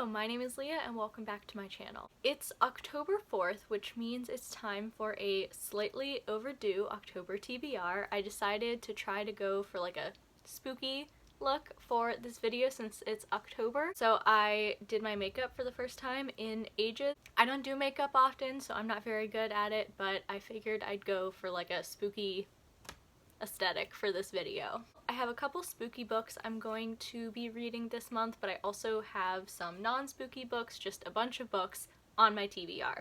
Hello, my name is Leah and welcome back to my channel. It's October 4th, which means it's time for a slightly overdue October TBR. I decided to try to go for like a spooky look for this video since it's October. So I did my makeup for the first time in ages. I don't do makeup often, so I'm not very good at it, but I figured I'd go for like a spooky aesthetic for this video. I have a couple spooky books I'm going to be reading this month, but I also have some non-spooky books, just a bunch of books on my TBR.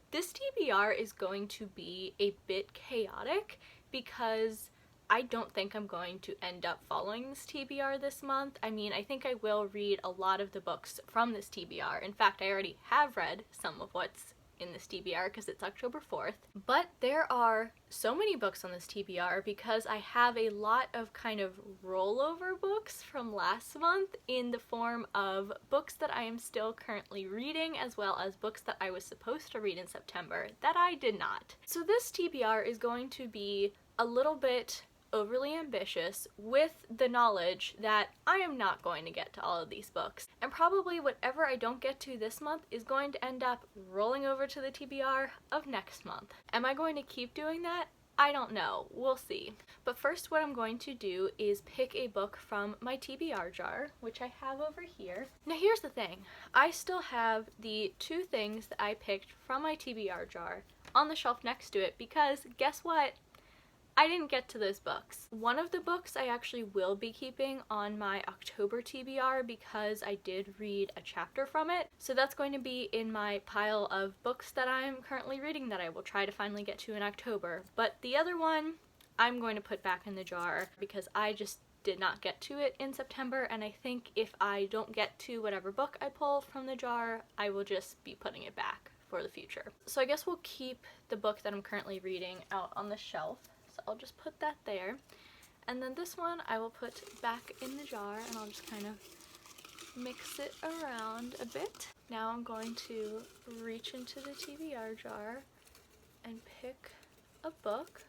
This TBR is going to be a bit chaotic because I don't think I'm going to end up following this TBR this month. I mean, I think I will read a lot of the books from this TBR. In fact, I already have read some of what's in this TBR because it's October 4th. But there are so many books on this TBR because I have a lot of kind of rollover books from last month in the form of books that I am still currently reading, as well as books that I was supposed to read in September that I did not. So this TBR is going to be a little bit overly ambitious with the knowledge that I am not going to get to all of these books. And probably whatever I don't get to this month is going to end up rolling over to the TBR of next month. Am I going to keep doing that? I don't know. We'll see. But first what I'm going to do is pick a book from my TBR jar, which I have over here. Now here's the thing. I still have the two things that I picked from my TBR jar on the shelf next to it because guess what? I didn't get to those books. One of the books I actually will be keeping on my October TBR because I did read a chapter from it. So that's going to be in my pile of books that I'm currently reading that I will try to finally get to in October. But the other one I'm going to put back in the jar because I just did not get to it in September, and I think if I don't get to whatever book I pull from the jar, I will just be putting it back for the future. So I guess we'll keep the book that I'm currently reading out on the shelf. So I'll just put that there, and then this one I will put back in the jar and I'll just kind of mix it around a bit. Now I'm going to reach into the TBR jar and pick a book.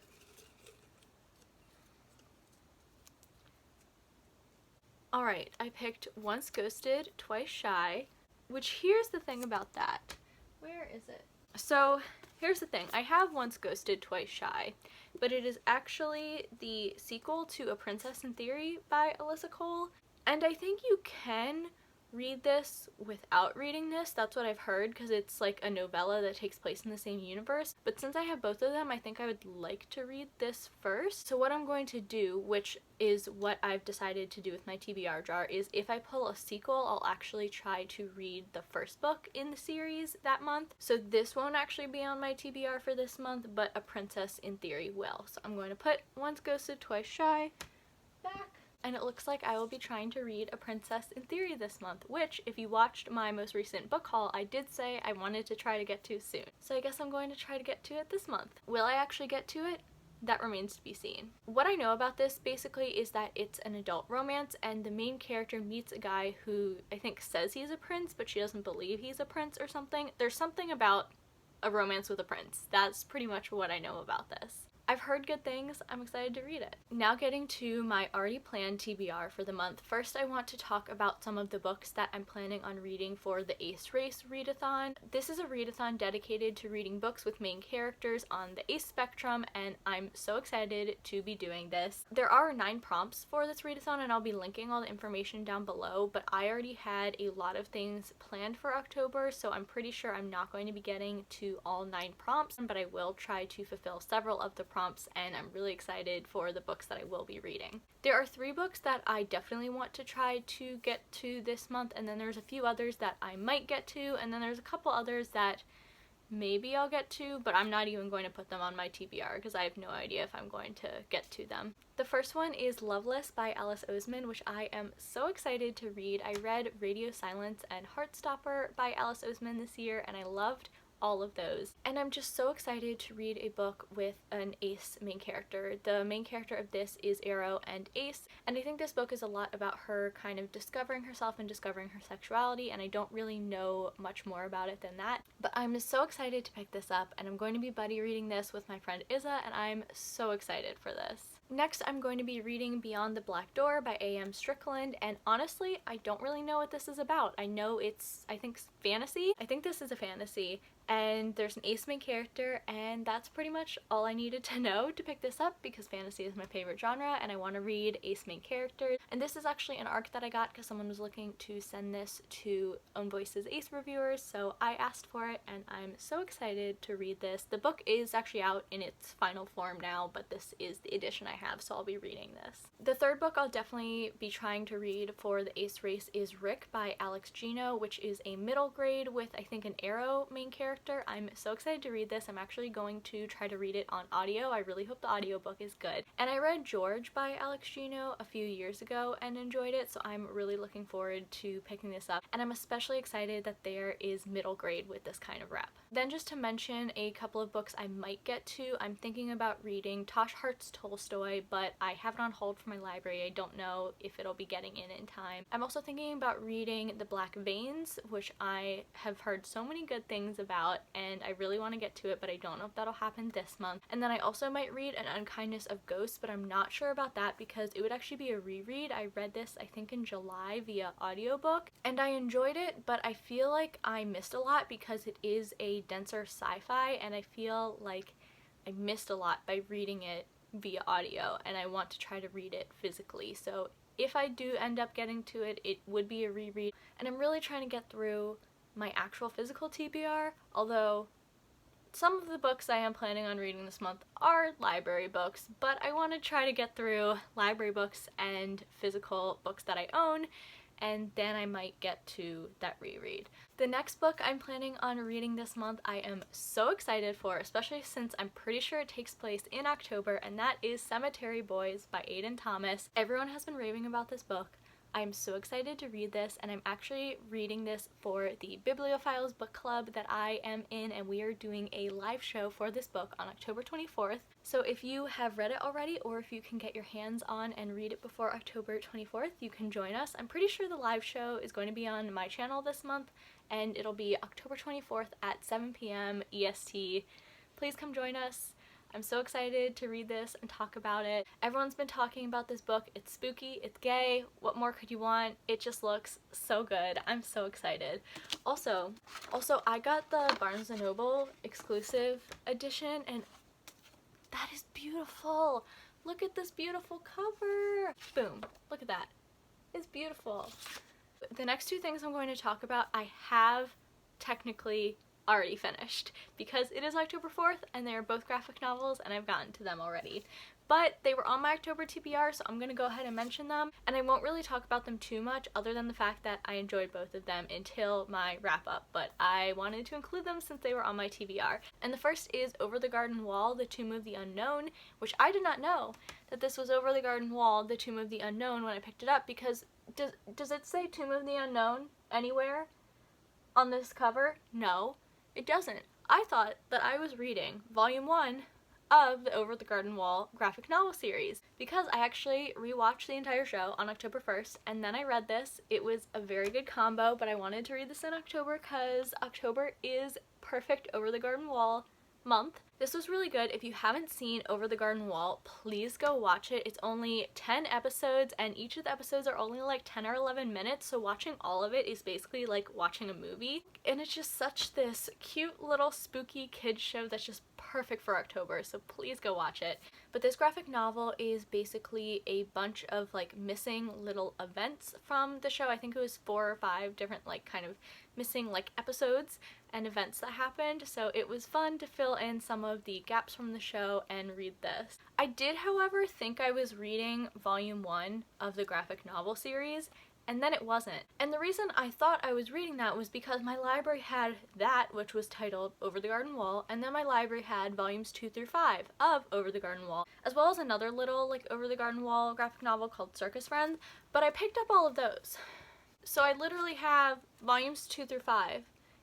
Alright, I picked Once Ghosted, Twice Shy, which here's the thing about that. Where is it? So here's the thing. I have Once Ghosted, Twice Shy, but it is actually the sequel to A Princess in Theory by Alyssa Cole, and I think you can read this without reading this. That's what I've heard because it's like a novella that takes place in the same universe, but since I have both of them, I think I would like to read this first. So what I'm going to do, which is what I've decided to do with my TBR jar, is if I pull a sequel, I'll actually try to read the first book in the series that month. So this won't actually be on my TBR for this month, but A Princess in Theory will. So I'm going to put Once Ghosted, Twice Shy back. And it looks like I will be trying to read A Princess in Theory this month, which, if you watched my most recent book haul, I did say I wanted to try to get to soon. So I guess I'm going to try to get to it this month. Will I actually get to it? That remains to be seen. What I know about this basically is that it's an adult romance and the main character meets a guy who I think says he's a prince, but she doesn't believe he's a prince or something. There's something about a romance with a prince. That's pretty much what I know about this. I've heard good things. I'm excited to read it. Now getting to my already planned TBR for the month. First, I want to talk about some of the books that I'm planning on reading for the Ace Race Readathon. This is a readathon dedicated to reading books with main characters on the Ace spectrum, and I'm so excited to be doing this. There are 9 prompts for this readathon, and I'll be linking all the information down below, but I already had a lot of things planned for October, so I'm pretty sure I'm not going to be getting to all 9 prompts, but I will try to fulfill several of the prompts, and I'm really excited for the books that I will be reading. There are 3 books that I definitely want to try to get to this month, and then there's a few others that I might get to, and then there's a couple others that maybe I'll get to, but I'm not even going to put them on my TBR because I have no idea if I'm going to get to them. The first one is Loveless by Alice Oseman, which I am so excited to read. I read Radio Silence and Heartstopper by Alice Oseman this year, and I loved all of those. And I'm just so excited to read a book with an Ace main character. The main character of this is Arrow and Ace, and I think this book is a lot about her kind of discovering herself and discovering her sexuality, and I don't really know much more about it than that. But I'm so excited to pick this up, and I'm going to be buddy reading this with my friend Izza, and I'm so excited for this. Next, I'm going to be reading Beyond the Black Door by A.M. Strickland, and honestly, I don't really know what this is about. I know it's, I think, fantasy. I think this is a fantasy, and there's an ace main character, and that's pretty much all I needed to know to pick this up because fantasy is my favorite genre, and I want to read ace main characters. And this is actually an arc that I got because someone was looking to send this to Own Voices Ace reviewers, so I asked for it, and I'm so excited to read this. The book is actually out in its final form now, but this is the edition I have, so I'll be reading this. The third book I'll definitely be trying to read for the Ace race is Rick by Alex Gino, which is a middle grade with, I think, an arrow main character. I'm so excited to read this. I'm actually going to try to read it on audio. I really hope the audiobook is good. And I read George by Alex Gino a few years ago and enjoyed it, so I'm really looking forward to picking this up. And I'm especially excited that there is middle grade with this kind of rep. Then just to mention a couple of books I might get to, I'm thinking about reading Tosh Hart's Tolstoy, but I have it on hold for my library. I don't know if it'll be getting in time. I'm also thinking about reading The Black Veins, which I have heard so many good things about, and I really want to get to it, but I don't know if that'll happen this month. And then I also might read An Unkindness of Ghosts, but I'm not sure about that because it would actually be a reread. I read this, I think, in July via audiobook, and I enjoyed it, but I feel like I missed a lot because it is a denser sci-fi, and I feel like I missed a lot by reading it via audio, and I want to try to read it physically. So if I do end up getting to it, it would be a reread, and I'm really trying to get through my actual physical TBR, although some of the books I am planning on reading this month are library books, but I want to try to get through library books and physical books that I own, and then I might get to that reread. The next book I'm planning on reading this month I am so excited for, especially since I'm pretty sure it takes place in October, and that is Cemetery Boys by Aiden Thomas. Everyone has been raving about this book. I'm so excited to read this, and I'm actually reading this for the Bibliophiles book club that I am in, and we are doing a live show for this book on October 24th. So if you have read it already, or if you can get your hands on and read it before October 24th, you can join us. I'm pretty sure the live show is going to be on my channel this month, and it'll be October 24th at 7 p.m. EST. Please come join us. I'm so excited to read this and talk about it. Everyone's been talking about this book. It's spooky, it's gay, what more could you want? It just looks so good. I'm so excited. Also, I got the Barnes & Noble exclusive edition, and that is beautiful. Look at this beautiful cover. Boom, look at that. It's beautiful. The next two things I'm going to talk about, I have technically already finished because it is October 4th and they are both graphic novels and I've gotten to them already. But they were on my October TBR, so I'm going to go ahead and mention them, and I won't really talk about them too much other than the fact that I enjoyed both of them until my wrap up, but I wanted to include them since they were on my TBR. And the first is Over the Garden Wall, The Tomb of the Unknown, which I did not know that this was Over the Garden Wall, The Tomb of the Unknown when I picked it up, because does it say Tomb of the Unknown anywhere on this cover? No, it doesn't. I thought that I was reading volume 1 of the Over the Garden Wall graphic novel series because I actually rewatched the entire show on October 1st and then I read this. It was a very good combo, but I wanted to read this in October because October is perfect Over the Garden Wall month. This was really good. If you haven't seen Over the Garden Wall, please go watch it. It's only 10 episodes and each of the episodes are only like 10 or 11 minutes, so watching all of it is basically like watching a movie. And it's just such this cute little spooky kids show that's just perfect for October, so please go watch it. But this graphic novel is basically a bunch of like missing little events from the show. I think it was 4 or 5 different like kind of missing like episodes and events that happened, so it was fun to fill in some of the gaps from the show and read this. I did, however, think I was reading volume 1 of the graphic novel series, and then it wasn't. And the reason I thought I was reading that was because my library had that, which was titled Over the Garden Wall, and then my library had volumes 2 through 5 of Over the Garden Wall, as well as another little like Over the Garden Wall graphic novel called Circus Friends, but I picked up all of those. So I literally have volumes 2 through 5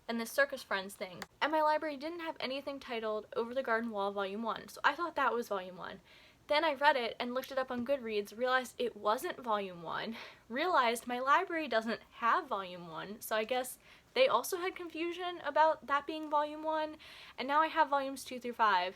and this Circus Friends thing, and my library didn't have anything titled Over the Garden Wall Volume 1, so I thought that was Volume 1. Then I read it and looked it up on Goodreads, realized it wasn't Volume 1, realized my library doesn't have Volume 1, so I guess they also had confusion about that being Volume 1, and now I have Volumes 2 through 5,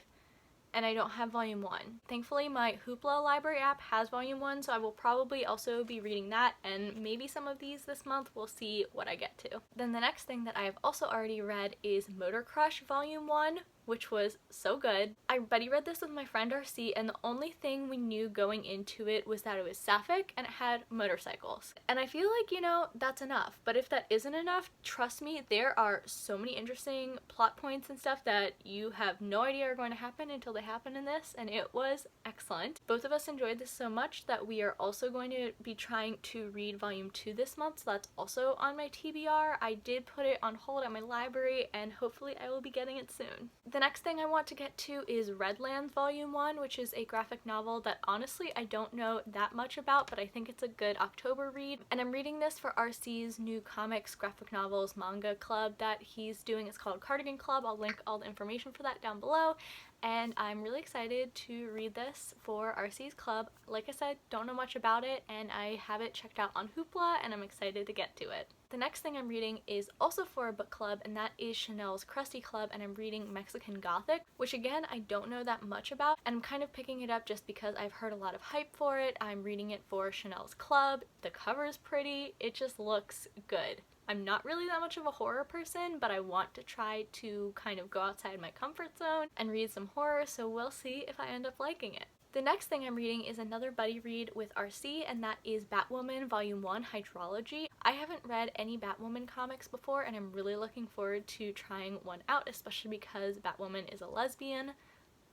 and I don't have volume 1. Thankfully, my Hoopla library app has volume 1, so I will probably also be reading that, and maybe some of these this month. We'll see what I get to. Then the next thing that I have also already read is Motor Crush volume 1, which was so good. I buddy read this with my friend RC, and the only thing we knew going into it was that it was sapphic and it had motorcycles. And I feel like, you know, that's enough. But if that isn't enough, trust me, there are so many interesting plot points and stuff that you have no idea are going to happen until they happen in this, and it was excellent. Both of us enjoyed this so much that we are also going to be trying to read volume 2 this month, so that's also on my TBR. I did put it on hold at my library, and hopefully I will be getting it soon. The next thing I want to get to is Redlands Volume 1, which is a graphic novel that honestly I don't know that much about, but I think it's a good October read. And I'm reading this for RC's new comics, graphic novels, manga club that he's doing. It's called Cardigan Club. I'll link all the information for that down below. And I'm really excited to read this for RC's club. Like I said, don't know much about it, and I have it checked out on Hoopla, and I'm excited to get to it. The next thing I'm reading is also for a book club, and that is Chanel's Krusty Club, and I'm reading Mexican Gothic, which again, I don't know that much about, and I'm kind of picking it up just because I've heard a lot of hype for it. I'm reading it for Chanel's club. The cover is pretty. It just looks good. I'm not really that much of a horror person, but I want to try to kind of go outside my comfort zone and read some horror, so we'll see if I end up liking it. The next thing I'm reading is another buddy read with RC, and that is Batwoman Volume 1 Hydrology. I haven't read any Batwoman comics before, and I'm really looking forward to trying one out, especially because Batwoman is a lesbian.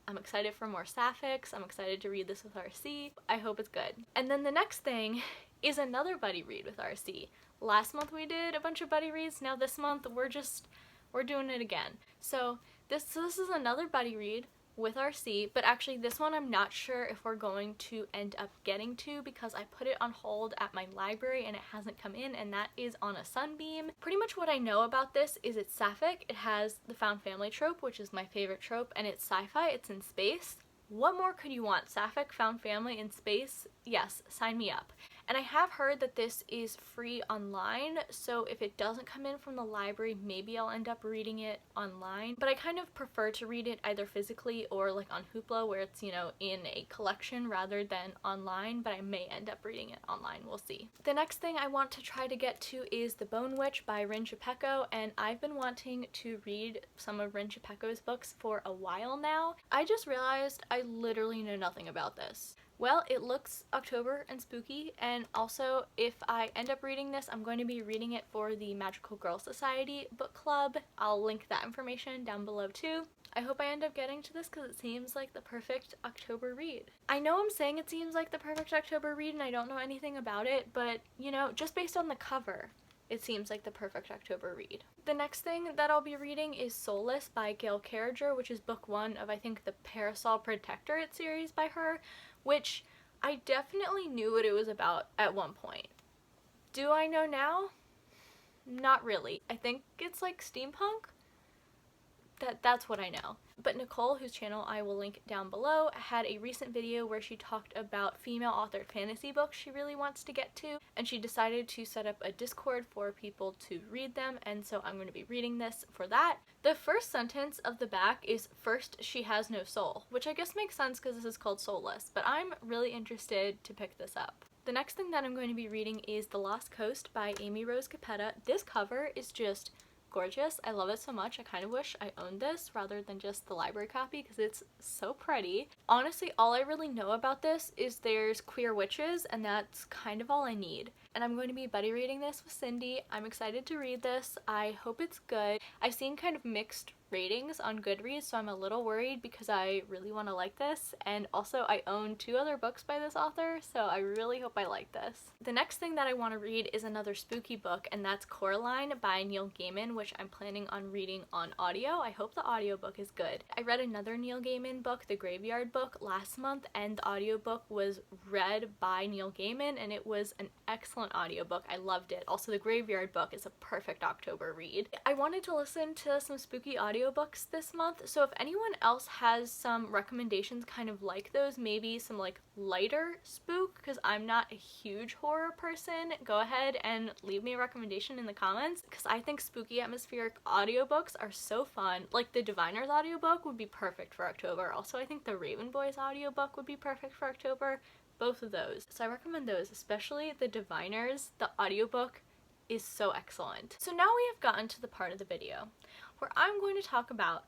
I'm excited for more sapphics. I'm excited to read this with RC. I hope it's good. And then the next thing is another buddy read with RC. Last month we did a bunch of buddy reads. Now this month we're doing it again. So this is another buddy read with RC, but actually this one I'm not sure if we're going to end up getting to because I put it on hold at my library and it hasn't come in, and that is On a Sunbeam. Pretty much what I know about this is it's sapphic, it has the found family trope, which is my favorite trope, and it's sci-fi, it's in space. What more could you want? Sapphic, found family, in space? Yes, sign me up. And I have heard that this is free online, so if it doesn't come in from the library, maybe I'll end up reading it online. But I kind of prefer to read it either physically or like on Hoopla, where it's, you know, in a collection rather than online, but I may end up reading it online. We'll see. The next thing I want to try to get to is The Bone Witch by Rin Chupeco, and I've been wanting to read some of Rin Chupeco's books for a while now. I just realized I literally know nothing about this. Well, it looks October and spooky, and also if I end up reading this, I'm going to be reading it for the Magical Girl Society book club. I'll link that information down below too. I hope I end up getting to this because it seems like the perfect October read. I know I'm saying it seems like the perfect October read and I don't know anything about it, but you know, just based on the cover, it seems like the perfect October read. The next thing that I'll be reading is Soulless by Gail Carriger, which is book 1 of I think the Parasol Protectorate series by her, which I definitely knew what it was about at one point. Do I know now? Not really. I think it's like steampunk. That's what I know. But Nicole, whose channel I will link down below, had a recent video where she talked about female authored fantasy books she really wants to get to, and she decided to set up a Discord for people to read them, and so I'm going to be reading this for that. The first sentence of the back is, "First, she has no soul," which I guess makes sense because this is called Soulless, but I'm really interested to pick this up. The next thing that I'm going to be reading is The Lost Coast by Amy Rose Capetta. This cover is just gorgeous. I love it so much. I kind of wish I owned this rather than just the library copy because it's so pretty. Honestly, all I really know about this is there's queer witches, and that's kind of all I need. And I'm going to be buddy reading this with Cindy. I'm excited to read this. I hope it's good. I've seen kind of mixed ratings on Goodreads, so I'm a little worried because I really want to like this, and also I own 2 other books by this author, so I really hope I like this. The next thing that I want to read is another spooky book, and that's Coraline by Neil Gaiman, which I'm planning on reading on audio. I hope the audiobook is good. I read another Neil Gaiman book, The Graveyard Book, last month, and the audiobook was read by Neil Gaiman, and it was an excellent excellent audiobook. I loved it. Also, the Graveyard Book is a perfect October read. I wanted to listen to some spooky audiobooks this month, so if anyone else has some recommendations kind of like those, maybe some like lighter spook, because I'm not a huge horror person, go ahead and leave me a recommendation in the comments, because I think spooky atmospheric audiobooks are so fun. Like the Diviner's audiobook would be perfect for October. Also, I think the Raven Boys audiobook would be perfect for October. Both of those. So I recommend those, especially the Diviners. The audiobook is so excellent. So now we have gotten to the part of the video where I'm going to talk about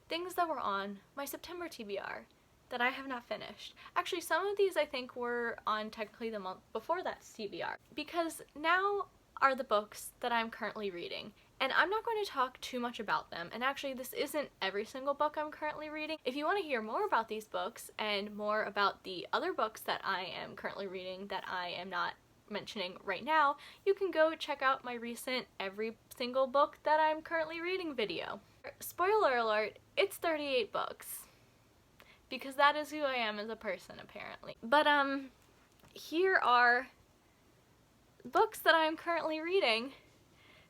things that were on my September TBR that I have not finished. Actually, some of these I think were on technically the month before that TBR, because now are the books that I'm currently reading. And I'm not going to talk too much about them, and actually this isn't every single book I'm currently reading. If you want to hear more about these books and more about the other books that I am currently reading that I am not mentioning right now, you can go check out my recent every single book that I'm currently reading video. Spoiler alert, it's 38 books. Because that is who I am as a person, apparently. But here are books that I'm currently reading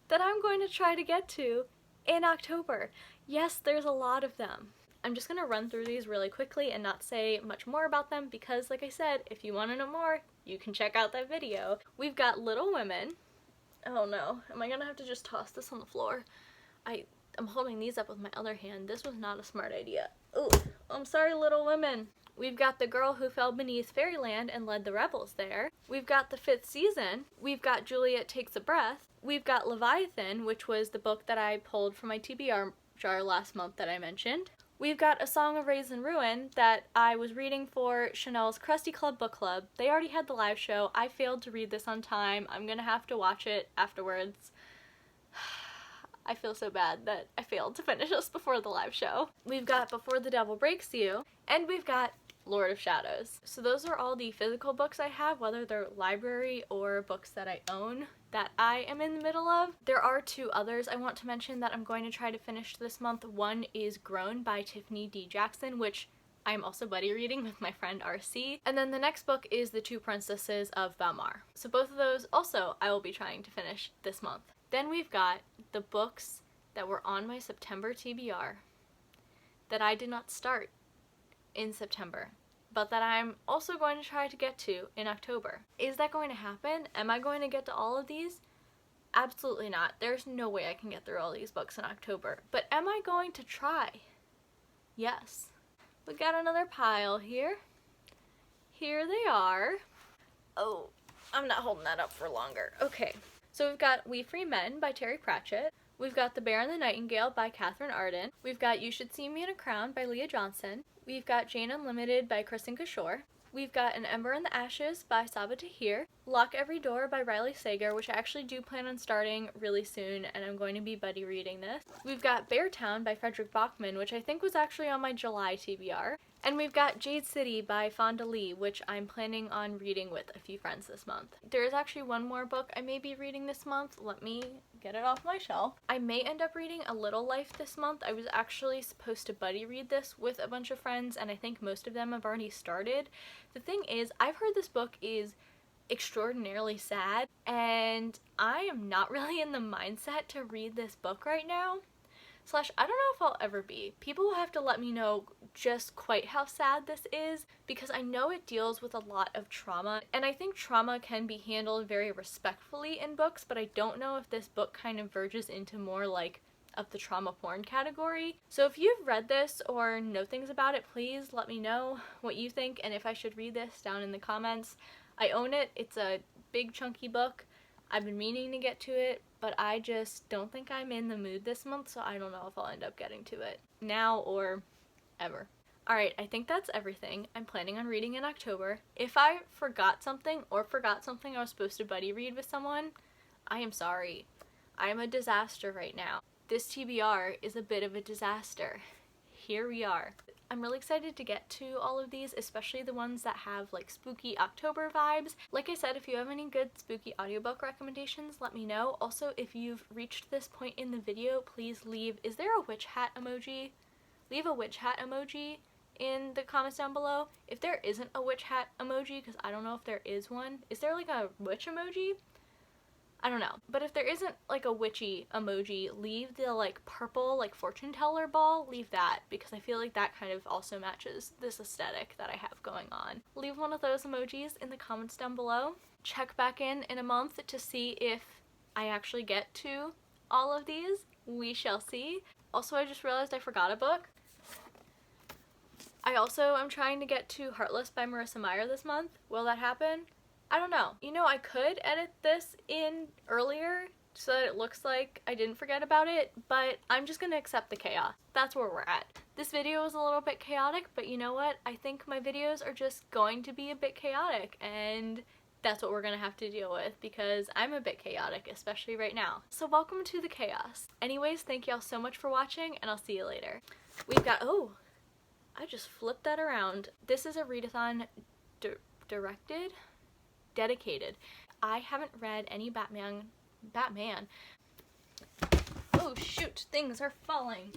that I'm going to try to get to in October. Yes, there's a lot of them. I'm just going to run through these really quickly and not say much more about them because, like I said, if you want to know more, you can check out that video. We've got Little Women. Oh no, am I going to have to just toss this on the floor? I'm holding these up with my other hand. This was not a smart idea. Ooh, I'm sorry, Little Women. We've got The Girl Who Fell Beneath Fairyland and Led the Rebels there. We've got The Fifth Season. We've got Juliet Takes a Breath. We've got Leviathan, which was the book that I pulled from my TBR jar last month that I mentioned. We've got A Song of Raisin Ruin that I was reading for Chanel's Krusty Club Book Club. They already had the live show. I failed to read this on time. I'm gonna have to watch it afterwards. I feel so bad that I failed to finish this before the live show. We've got Before the Devil Breaks You, and we've got Lord of Shadows. So those are all the physical books I have, whether they're library or books that I own that I am in the middle of. There are two others I want to mention that I'm going to try to finish this month. One is Grown by Tiffany D. Jackson, which I'm also buddy reading with my friend RC. And then the next book is The Two Princesses of Balmar. So both of those also I will be trying to finish this month. Then we've got the books that were on my September TBR that I did not start in September, but that I'm also going to try to get to in October. Is that going to happen? Am I going to get to all of these? Absolutely not. There's no way I can get through all these books in October. But am I going to try? Yes. We got another pile here. Here they are. Oh, I'm not holding that up for longer. Okay. So we've got We Free Men by Terry Pratchett. We've got The Bear and the Nightingale by Catherine Arden. We've got You Should See Me in a Crown by Leah Johnson. We've got Jane Unlimited by Kristen Kishore. We've got An Ember in the Ashes by Saba Tahir. Lock Every Door by Riley Sager, which I actually do plan on starting really soon, and I'm going to be buddy reading this. We've got Beartown by Frederick Bachman, which I think was actually on my July TBR. And we've got Jade City by Fonda Lee, which I'm planning on reading with a few friends this month. There is actually one more book I may be reading this month. Let me get it off my shelf. I may end up reading A Little Life this month. I was actually supposed to buddy read this with a bunch of friends, and I think most of them have already started. The thing is, I've heard this book is extraordinarily sad, and I am not really in the mindset to read this book right now. I don't know if I'll ever be. People will have to let me know just quite how sad this is, because I know it deals with a lot of trauma, and I think trauma can be handled very respectfully in books, but I don't know if this book kind of verges into more like of the trauma porn category. So if you've read this or know things about it, please let me know what you think and if I should read this down in the comments. I own it. It's a big chunky book. I've been meaning to get to it, but I just don't think I'm in the mood this month, so I don't know if I'll end up getting to it now or ever. Alright, I think that's everything I'm planning on reading in October. If I forgot something or forgot something I was supposed to buddy read with someone, I am sorry. I am a disaster right now. This TBR is a bit of a disaster. Here we are. I'm really excited to get to all of these, especially the ones that have like spooky October vibes. Like I said, if you have any good spooky audiobook recommendations, let me know. Also, if you've reached this point in the video, please leave, is there a witch hat emoji? Leave a witch hat emoji in the comments down below. If there isn't a witch hat emoji, because I don't know if there is one, is there like a witch emoji? I don't know. But if there isn't like a witchy emoji, leave the like purple like fortune teller ball, leave that, because I feel like that kind of also matches this aesthetic that I have going on. Leave one of those emojis in the comments down below. Check back in a month to see if I actually get to all of these. We shall see. Also, I just realized I forgot a book. I also am trying to get to Heartless by Marissa Meyer this month. Will that happen? I don't know. You know, I could edit this in earlier so that it looks like I didn't forget about it, but I'm just gonna accept the chaos. That's where we're at. This video is a little bit chaotic, but you know what? I think my videos are just going to be a bit chaotic, and that's what we're gonna have to deal with because I'm a bit chaotic, especially right now. So welcome to the chaos. Anyways, thank y'all so much for watching, and I'll see you later. We've got, oh, I just flipped that around. This is a readathon dedicated. I haven't read any Batman. Oh shoot, things are falling.